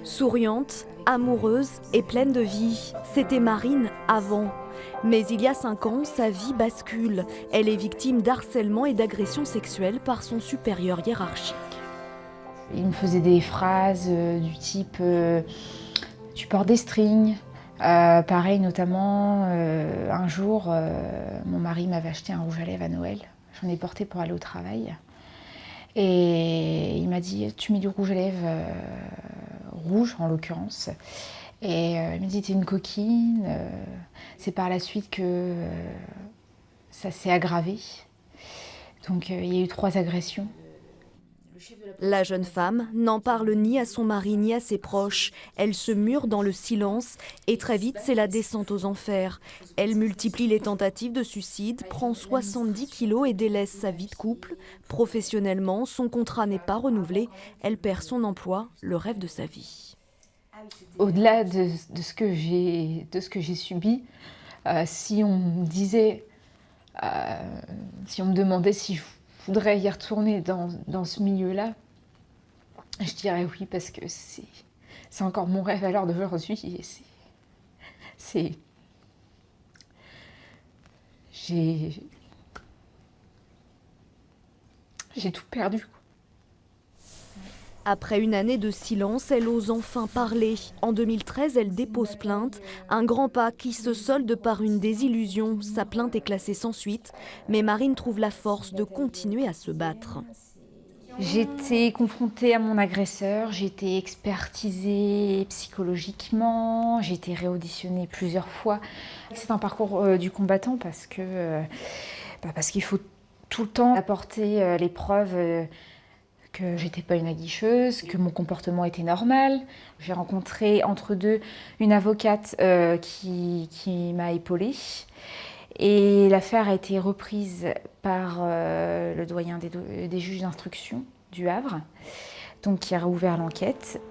Souriante, amoureuse et pleine de vie, c'était Marine avant. Mais il y a 5 ans, sa vie bascule. Elle est victime d'harcèlement et d'agressions sexuelles par son supérieur hiérarchique. Il me faisait des phrases du type tu portes des strings. Pareil, notamment, un jour, mon mari m'avait acheté un rouge à lèvres à Noël. J'en ai porté pour aller au travail. Et il m'a dit, tu mets du rouge à lèvres rouge en l'occurrence. Et il m'a dit, t'es une coquine. C'est par la suite que ça s'est aggravé. Donc il y a eu 3 agressions. La jeune femme n'en parle ni à son mari ni à ses proches. Elle se mure dans le silence et très vite c'est la descente aux enfers. Elle multiplie les tentatives de suicide, prend 70 kilos et délaisse sa vie de couple. Professionnellement, son contrat n'est pas renouvelé. Elle perd son emploi, le rêve de sa vie. Au-delà de ce que j'ai subi, si on me disait, si on me demandait si je voudrais y retourner dans ce milieu-là, je dirais oui, parce que c'est encore mon rêve à l'heure d'aujourd'hui. J'ai tout perdu, quoi. Après une année de silence, elle ose enfin parler. En 2013, elle dépose plainte. Un grand pas qui se solde par une désillusion. Sa plainte est classée sans suite. Mais Marine trouve la force de continuer à se battre. J'étais confrontée à mon agresseur, j'ai été expertisée psychologiquement, j'ai été réauditionnée plusieurs fois. C'est un parcours du combattant parce qu'il faut tout le temps apporter les preuves que j'étais pas une aguicheuse, que mon comportement était normal. J'ai rencontré entre deux une avocate qui m'a épaulée. Et l'affaire a été reprise par le doyen des juges d'instruction du Havre, donc qui a rouvert l'enquête.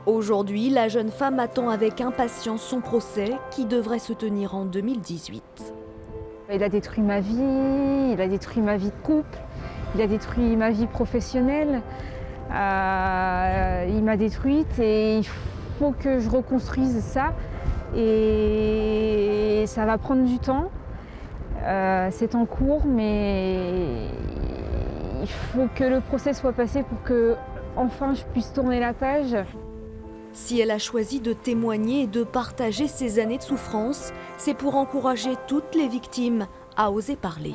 Aujourd'hui, la jeune femme attend avec impatience son procès qui devrait se tenir en 2018. Il a détruit ma vie, il a détruit ma vie de couple, il a détruit ma vie professionnelle. Il m'a détruite et il faut que je reconstruise ça. Et ça va prendre du temps. C'est en cours, mais il faut que le procès soit passé pour que enfin je puisse tourner la page. Si elle a choisi de témoigner et de partager ses années de souffrance, c'est pour encourager toutes les victimes à oser parler.